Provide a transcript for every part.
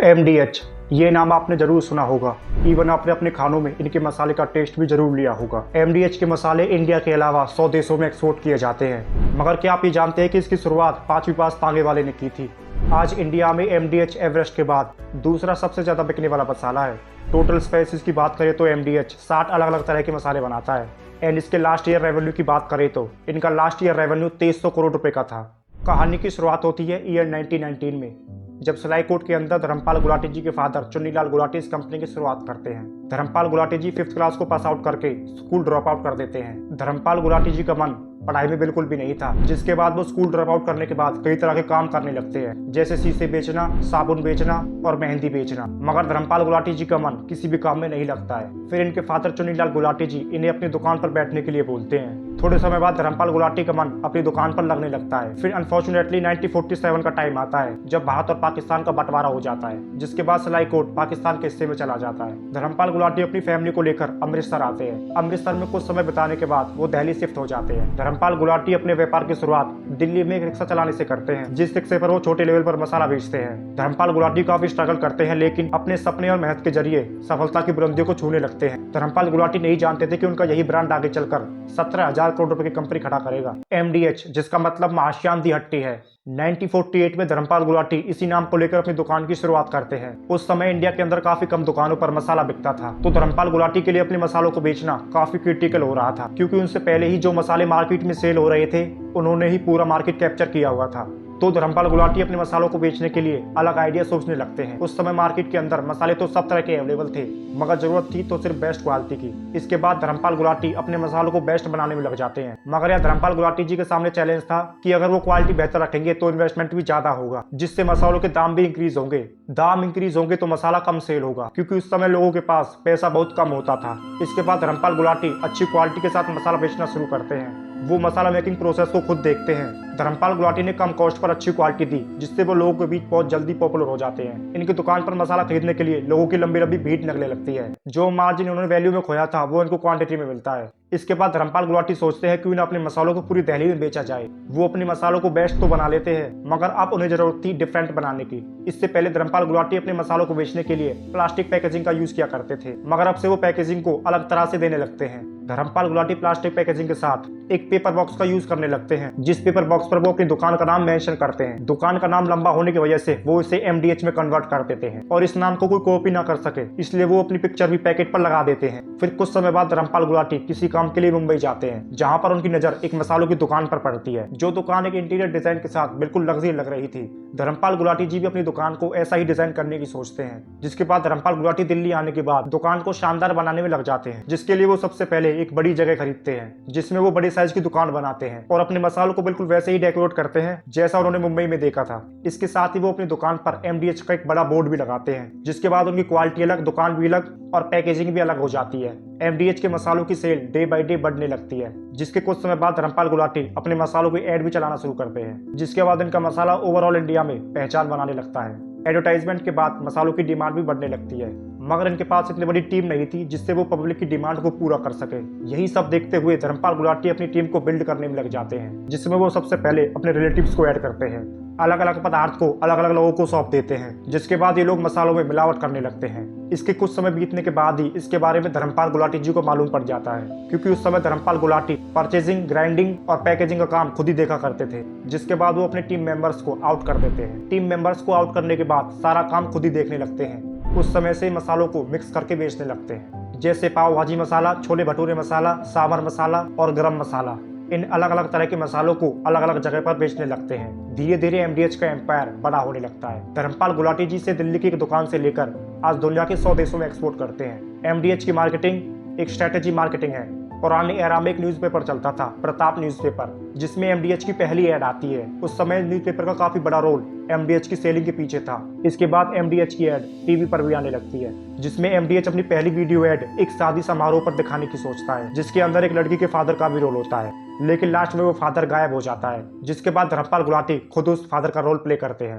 MDH, ये नाम आपने जरूर सुना होगा। इवन आपने अपने खानों में इनके मसाले का टेस्ट भी जरूर लिया होगा। MDH के मसाले इंडिया के अलावा 100 देशों में एक्सपोर्ट किए जाते हैं। मगर क्या आप ये जानते हैं कि इसकी शुरुआत 5वीं पास तांगे वाले ने की थी। आज इंडिया में MDH एवरेस्ट के बाद दूसरा सबसे ज्यादा बिकने वाला मसाला है। टोटल स्पाइसेस की बात करें तो MDH 60 अलग अलग तरह के मसाले बनाता है। एंड इसके लास्ट ईयर रेवेन्यू की बात करें तो इनका लास्ट ईयर रेवेन्यू 2300 करोड़ रुपए का था। कहानी की शुरुआत होती है ईयर 1919 में, जब सलाईकोट के अंदर धर्मपाल गुलाटी जी के फादर चुन्नीलाल गुलाटी इस कंपनी की शुरुआत करते हैं। धर्मपाल गुलाटी जी 5th क्लास को पास आउट करके स्कूल ड्रॉप आउट कर देते हैं। धर्मपाल गुलाटी जी का मन पढ़ाई में बिल्कुल भी नहीं था, जिसके बाद वो स्कूल ड्रॉप आउट करने के बाद कई तरह के काम करने लगते हैं, जैसे शीशे बेचना, साबुन बेचना और मेहंदी बेचना। मगर धर्मपाल गुलाटी जी का मन किसी भी काम में नहीं लगता है। फिर इनके फादर चुन्नीलाल गुलाटी जी इन्हें अपनी दुकान पर बैठने के लिए बोलते हैं। थोड़े समय बाद धर्मपाल गुलाटी का मन अपनी दुकान पर लगने लगता है। फिर अनफॉर्चुनेटली 1947 का टाइम आता है, जब भारत और पाकिस्तान का बंटवारा हो जाता है, जिसके बाद सलाईकोट पाकिस्तान के हिस्से में चला जाता है। धर्मपाल गुलाटी अपनी फैमिली को लेकर अमृतसर आते हैं। अमृतसर में कुछ समय बिताने के बाद वो दिल्ली शिफ्ट हो जाते हैं। धर्मपाल गुलाटी अपने व्यापार की शुरुआत दिल्ली में एक रिक्शा चलाने से करते हैं, जिस रिक्शे पर वो छोटे लेवल पर मसाला बेचते हैं। धर्मपाल गुलाटी काफी स्ट्रगल करते हैं, लेकिन अपने सपने और मेहनत के जरिए सफलता की बुलंदियों को छूने लगते हैं। धर्मपाल गुलाटी नहीं जानते थे कि उनका यही ब्रांड आगे चलकर 17,000 करोड़ रुपए की कंपनी खड़ा करेगा। MDH, जिसका मतलब महाश्याम दी हट्टी है। 1948 में धर्मपाल गुलाटी इसी नाम को लेकर अपनी दुकान की शुरुआत करते हैं। उस समय इंडिया के अंदर काफी कम दुकानों पर मसाला बिकता था, तो धर्मपाल गुलाटी के लिए अपने मसालों को बेचना काफी क्रिटिकल हो रहा था, क्योंकि उनसे पहले ही जो मसाले मार्केट में सेल हो रहे थे उन्होंने ही पूरा मार्केट कैप्चर किया हुआ था। तो धर्मपाल गुलाटी अपने मसालों को बेचने के लिए अलग आइडिया सोचने लगते हैं। उस समय मार्केट के अंदर मसाले तो सब तरह के अवेलेबल थे, मगर जरूरत थी तो सिर्फ बेस्ट क्वालिटी की। इसके बाद धर्मपाल गुलाटी अपने मसालों को बेस्ट बनाने में लग जाते हैं। मगर यह धर्मपाल गुलाटी जी के सामने चैलेंज था कि अगर वो क्वालिटी बेहतर रखेंगे तो इन्वेस्टमेंट भी ज्यादा होगा, जिससे मसालों के दाम भी इंक्रीज होंगे। दाम इंक्रीज होंगे तो मसाला कम सेल होगा, क्योंकि उस समय लोगों के पास पैसा बहुत कम होता था। इसके बाद धर्मपाल गुलाटी अच्छी क्वालिटी के साथ मसाला बेचना शुरू करते हैं। वो मसाला मेकिंग प्रोसेस को खुद देखते हैं। धर्मपाल गुलाटी ने कम कॉस्ट पर अच्छी क्वालिटी दी, जिससे वो लोगों के बीच बहुत जल्दी पॉपुलर हो जाते हैं। इनकी दुकान पर मसाला खरीदने के लिए लोगों की लंबी लंबी भीड़ लगने लगती है। जो मार्जिन उन्होंने वैल्यू में खोया था वो इनको क्वांटिटी में मिलता है। इसके बाद धर्मपाल गुलाटी सोचते हैं कि उन्हें अपने मसालों को पूरी दिल्ली में बेचा जाए। वो अपने मसालों को बेस्ट तो बना लेते हैं, मगर अब उन्हें जरूरत थी डिफरेंट बनाने की। इससे पहले धर्मपाल गुलाटी अपने मसालों को बेचने के लिए प्लास्टिक पैकेजिंग का यूज किया करते थे, मगर अब से वो पैकेजिंग को अलग तरह से देने लगते हैं। धर्मपाल गुलाटी प्लास्टिक पैकेजिंग के साथ एक पेपर बॉक्स का यूज करने लगते हैं, जिस पेपर बॉक्स पर वो अपनी दुकान का नाम मेंशन करते हैं। दुकान का नाम लंबा होने की वजह से वो इसे MDH में कन्वर्ट कर देते हैं, और इस नाम को कोई कॉपी ना कर सके इसलिए वो अपनी पिक्चर भी पैकेट पर लगा देते हैं। फिर कुछ समय बाद धर्मपाल गुलाटी किसी काम के लिए मुंबई जाते हैं, जहां पर उनकी नजर एक मसालों की दुकान पर पड़ती है, जो दुकान एक इंटीरियर डिजाइन के साथ बिल्कुल लग्जरी लग रही थी। धर्मपाल गुलाटी जी भी अपनी दुकान को ऐसा ही डिजाइन करने की सोचते हैं। जिसके बाद धर्मपाल गुलाटी दिल्ली आने के बाद दुकान को शानदार बनाने में लग जाते हैं, जिसके लिए वो सबसे पहले एक बड़ी जगह खरीदते हैं, जिसमें वो बड़े साइज की दुकान बनाते हैं और अपने मसालों को बिल्कुल वैसे ही डेकोरेट करते हैं जैसा उन्होंने मुंबई में देखा था। इसके साथ ही वो अपनी दुकान पर MDH का एक बड़ा बोर्ड भी लगाते हैं, जिसके बाद उनकी क्वालिटी अलग, दुकान भी अलग और पैकेजिंग भी अलग हो जाती है। MDH के मसालों की सेल डे बाय डे बढ़ने लगती है, जिसके कुछ समय बाद धर्मपाल गुलाटी अपने मसालों की एड भी चलाना शुरू करते हैं, जिसके बाद इनका मसाला ओवरऑल इंडिया में पहचान बनाने लगता है। एडवर्टाइजमेंट के बाद मसालों की डिमांड भी बढ़ने लगती है, मगर इनके पास इतनी बड़ी टीम नहीं थी जिससे वो पब्लिक की डिमांड को पूरा कर सके। यही सब देखते हुए धर्मपाल गुलाटी अपनी टीम को बिल्ड करने में लग जाते हैं, जिसमें वो सबसे पहले अपने रिलेटिव्स को ऐड करते हैं। अलग अलग पदार्थ को अलग अलग लोगों को सौंप देते हैं, जिसके बाद ये लोग मसालों में मिलावट करने लगते हैं। इसके कुछ समय बीतने के बाद ही इसके बारे में धर्मपाल गुलाटी जी को मालूम पड़ जाता है, क्योंकि उस समय धर्मपाल गुलाटी परचेजिंग, ग्राइंडिंग और पैकेजिंग का काम खुद ही देखा करते थे। जिसके बाद वो अपने टीम मेंबर्स को आउट कर देते हैं। टीम मेंबर्स को आउट करने के बाद सारा काम खुद ही देखने लगते हैं। उस समय से मसालों को मिक्स करके बेचने लगते हैं, जैसे पाव भाजी मसाला, छोले भटूरे मसाला, सांभर मसाला और गरम मसाला। इन अलग अलग तरह के मसालों को अलग अलग जगह पर बेचने लगते हैं। धीरे धीरे MDH का एम्पायर बड़ा होने लगता है। धर्मपाल गुलाटी जी से दिल्ली की एक दुकान से लेकर आज दुनिया के 100 देशों में एक्सपोर्ट करते हैं। MDH की मार्केटिंग एक स्ट्रेटेजी मार्केटिंग है। पुराने एरा में एक न्यूज़पेपर चलता था, प्रताप न्यूज़पेपर, जिसमें MDH की पहली ऐड आती है। उस समय न्यूज़पेपर का काफी बड़ा रोल MDH की सेलिंग के पीछे था। इसके बाद MDH की ऐड टीवी पर भी आने लगती है, जिसमें MDH अपनी पहली वीडियो ऐड एक शादी समारोह पर दिखाने की सोचता है, जिसके अंदर एक लड़की के फादर का भी रोल होता है, लेकिन लास्ट में वो फादर गायब हो जाता है। जिसके बाद धर्मपाल गुलाटी खुद उस फादर का रोल प्ले करते हैं।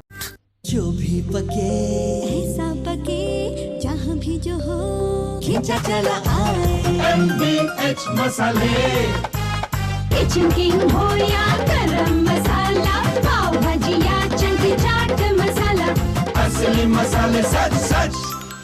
जो भी पके ऐसा पके, जहाँ भी जो हो खींचा चला आए MDH मसाले। किचन किंग हो या गरम मसाला, पाव भाजी या चंकी चाट मसाला, असली मसाले सच सच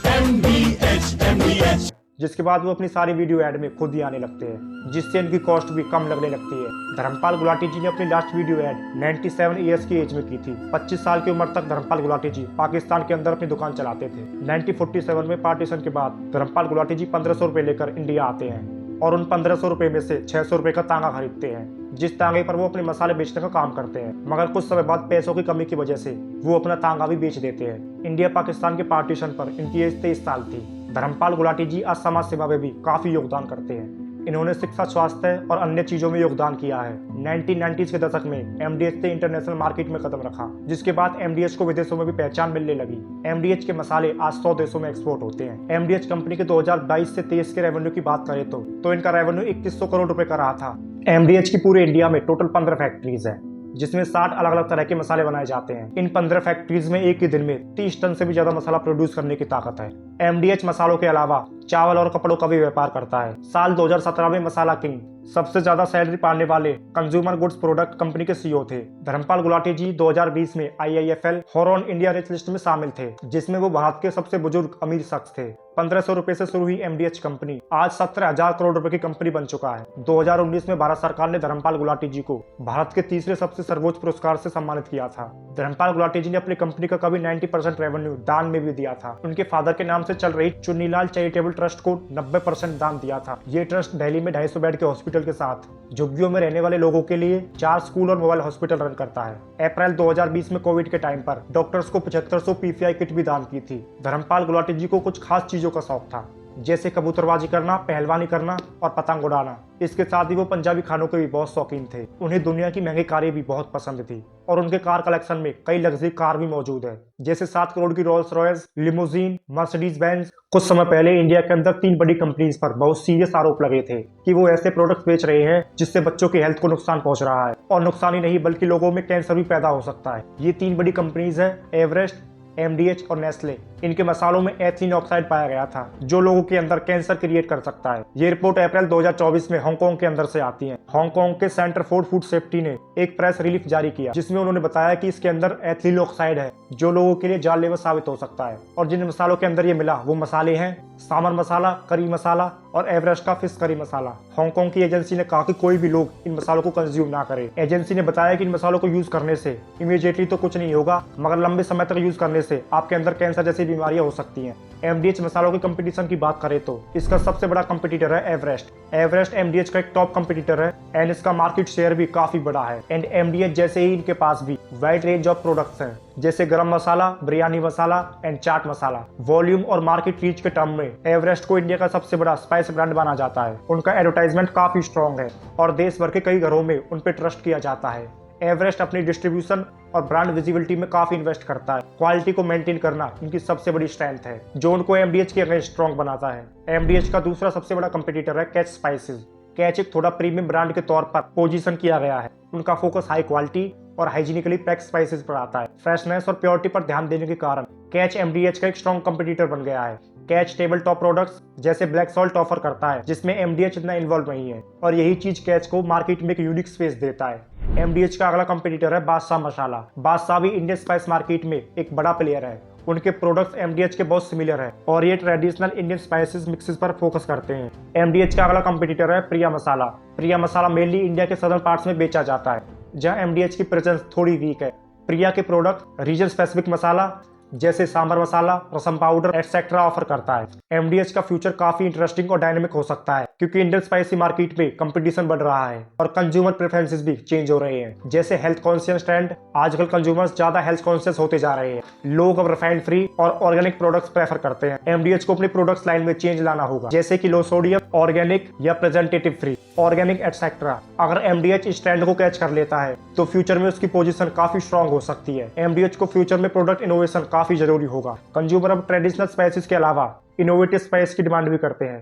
MDH जिसके बाद वो अपनी सारी वीडियो ऐड में खुद ही आने लगते हैं, जिससे इनकी कॉस्ट भी कम लगने लगती है। धर्मपाल गुलाटी जी ने अपनी लास्ट वीडियो ऐड 97 ईयर्स की एज में की थी। 25 साल की उम्र तक धर्मपाल गुलाटी जी पाकिस्तान के अंदर अपनी दुकान चलाते थे। 1947 में पार्टीशन के बाद धर्मपाल गुलाटी जी 1500 रुपए लेकर इंडिया आते हैं और उन 1500 रुपए में से 600 रुपए का तांगा खरीदते हैं, जिस तांगे पर वो अपने मसाले बेचने का काम करते हैं। मगर कुछ समय बाद पैसों की कमी की वजह से वो अपना तांगा भी बेच देते हैं। इंडिया पाकिस्तान के पार्टीशन पर इनकी एज 23 साल थी। धर्मपाल गुलाटी जी आज समाज सेवा में भी काफी योगदान करते हैं। इन्होंने शिक्षा, स्वास्थ्य और अन्य चीजों में योगदान किया है। 1990s के दशक में एमडीएच ने इंटरनेशनल मार्केट में कदम रखा, जिसके बाद एमडीएच को विदेशों में भी पहचान मिलने लगी। एमडीएच के मसाले आज 100 देशों में एक्सपोर्ट होते हैं। एमडीएच कंपनी के 2022 से 23 के रेवेन्यू की बात करें तो इनका रेवेन्यू 3100 करोड़ रुपए का रहा था। एमडीएच की पूरे इंडिया में टोटल 15 फैक्ट्रीज है, जिसमें 60 अलग अलग तरह के मसाले बनाए जाते हैं। इन 15 फैक्ट्रीज में एक ही दिन में 30 टन से भी ज्यादा मसाला प्रोड्यूस करने की ताकत है। एमडीएच मसालों के अलावा चावल और कपड़ों का भी व्यापार करता है। साल 2017 में मसाला किंग सबसे ज्यादा सैलरी पाने वाले कंज्यूमर गुड्स प्रोडक्ट कंपनी के सीईओ थे। धर्मपाल गुलाटी जी 2020 में IIFL horn India rich list में शामिल थे, जिसमें वो भारत के सबसे बुजुर्ग अमीर शख्स थे। 1500 रुपए से शुरू हुई एमडीएच कंपनी आज 17,000 करोड़ रुपए की कंपनी बन चुका है। 2019 में भारत सरकार ने धर्मपाल गुलाटी जी को भारत के तीसरे सबसे सर्वोच्च पुरस्कार से सम्मानित किया था। धर्मपाल गुलाटी जी ने अपनी कंपनी का कभी 90% रेवेन्यू दान में भी दिया था। उनके फादर के नाम से चल रही चुन्नीलाल चैरिटेबल ट्रस्ट को 90% दान दिया था। ये ट्रस्ट दिल्ली में 250 बेड के हॉस्पिटल के साथ झुग्गियों में रहने वाले लोगों के लिए 4 स्कूल और मोबाइल हॉस्पिटल रन करता है। अप्रैल 2020 में कोविड के टाइम पर डॉक्टर्स को 7500 PPI किट भी दान की थी। धर्मपाल गुलाटी जी को कुछ खास चीजों का शौक था, जैसे कबूतरबाजी करना, पहलवानी करना और पतंग उड़ाना। इसके साथ ही वो पंजाबी खानों के भी बहुत शौकीन थे। उन्हें दुनिया की महंगी कारें भी बहुत पसंद थी और उनके कार कलेक्शन में कई लग्जरी कार भी मौजूद है, जैसे 7 करोड़ की Rolls Royce, limousine, Mercedes Benz. कुछ समय पहले इंडिया के अंदर 3 बड़ी कंपनीज पर बहुत सीरियस आरोप लगे थे कि वो ऐसे प्रोडक्ट्स बेच रहे हैं जिससे बच्चों की हेल्थ को नुकसान पहुंच रहा है, और नुकसान ही नहीं बल्कि लोगों में कैंसर भी पैदा हो सकता है। ये 3 बड़ी कंपनीज है, एवरेस्ट, एमडीएच और नेस्ले। इनके मसालों में एथिलीन ऑक्साइड पाया गया था, जो लोगों के अंदर कैंसर क्रिएट कर सकता है। ये रिपोर्ट अप्रैल 2024 में हांगकांग के अंदर से आती है। हांगकांग के सेंटर फॉर फूड सेफ्टी ने एक प्रेस रिलीफ जारी किया, जिसमें उन्होंने बताया कि इसके अंदर एथिलीन ऑक्साइड है, जो लोगों के लिए जानलेवा साबित हो सकता है। और जिन मसालों के अंदर ये मिला वो मसाले हैं सामर मसाला, करी मसाला और एवरेस्ट का फिश करी मसाला। हांगकांग की एजेंसी ने कहा कि कोई भी लोग इन मसालों को कंज्यूम ना करे। एजेंसी ने बताया कि इन मसालों को यूज करने से इमीडिएटली तो कुछ नहीं होगा, मगर लंबे समय तक यूज करने से आपके अंदर कैंसर जैसी बीमारियां हो सकती हैं। एमडीएच मसालों की कंपटीशन की बात करें तो इसका सबसे बड़ा कंपटीटर है एवरेस्ट। एवरेस्ट एमडीएच का एक टॉप कंपटीटर है एंड इसका मार्केट शेयर भी काफी बड़ा है। एंड एमडीएच जैसे ही इनके पास भी वाइड रेंज ऑफ प्रोडक्ट्स हैं, जैसे गरम मसाला, बिरयानी मसाला एंड चाट मसाला। वॉल्यूम और मार्केट रीच के टर्म में एवरेस्ट को इंडिया का सबसे बड़ा स्पाइस ब्रांड माना जाता है। उनका एडवर्टाइजमेंट काफी स्ट्रॉन्ग है और देश भर के कई घरों में उन पर ट्रस्ट किया जाता है। एवरेस्ट अपनी डिस्ट्रीब्यूशन और ब्रांड विजिबिलिटी में काफी इन्वेस्ट करता है। क्वालिटी को मेंटेन करना इनकी सबसे बड़ी स्ट्रेंथ है, जो उनको एमडीएच के अगेंस्ट स्ट्रॉन्ग बनाता है। एमडीएच का दूसरा सबसे बड़ा कंपटीटर है कैच स्पाइसेस। कैच एक थोड़ा प्रीमियम ब्रांड के तौर पर पोजीशन किया गया है। उनका फोकस हाई क्वालिटी और हाइजीनिकली पैक्ड स्पाइसेस पर आता है। फ्रेशनेस और प्योरिटी पर ध्यान देने के कारण कैच एमडीएच का एक स्ट्रॉन्ग कंपटीटर बन गया है। कैच टेबल टॉप प्रोडक्ट्स जैसे ब्लैक सॉल्ट ऑफर करता है, जिसमें एमडीएच इतना इन्वॉल्व नहीं है, और यही चीज कैच को मार्केट में एक यूनिक स्पेस देता है। एमडीएच का अगला कंपटीटर है बादशाह मसाला। बादशाह भी इंडियन स्पाइस मार्केट में एक बड़ा प्लेयर है। उनके प्रोडक्ट्स एमडीएच के बहुत सिमिलर है और ये ट्रेडिशनल इंडियन स्पाइसेस मिक्सेस पर फोकस करते हैं। एमडीएच का अगला कंपटीटर है प्रिया मसाला। प्रिया मसाला मेनली इंडिया के सदर्न पार्ट्स में बेचा जाता है, जहां एमडीएच की प्रेजेंस थोड़ी वीक है। प्रिया के प्रोडक्ट रीजन स्पेसिफिक मसाला जैसे सांबर मसाला, रसम पाउडर एटसेट्रा ऑफर करता है। एमडीएच का फ्यूचर काफी इंटरेस्टिंग और डायनेमिक हो सकता है, क्योंकि इंडियन स्पाइसी मार्केट में कंपटीशन बढ़ रहा है और कंज्यूमर प्रेफरेंसेस भी चेंज हो रहे हैं। जैसे हेल्थ कॉन्शियस ट्रेंड, आजकल कंज्यूमर्स ज्यादा हेल्थ कॉन्शियस होते जा रहे हैं। लोग अब रिफाइंड फ्री और ऑर्गेनिक प्रोडक्ट्स प्रेफर करते हैं। एमडीएच को अपनी प्रोडक्ट्स लाइन में चेंज लाना होगा, जैसे कि लो सोडियम, ऑर्गेनिक या प्रेजेंटेटिव फ्री, ऑर्गेनिक एटसेट्रा। अगर एमडीएच इस ट्रेंड को कैच कर लेता है तो फ्यूचर में उसकी पोजीशन काफी स्ट्रांग हो सकती है। एमडीएच को फ्यूचर में प्रोडक्ट इनोवेशन काफी जरूरी होगा। कंज्यूमर अब ट्रेडिशनल स्पाइसेस के अलावा इनोवेटिव स्पाइस की डिमांड भी करते हैं।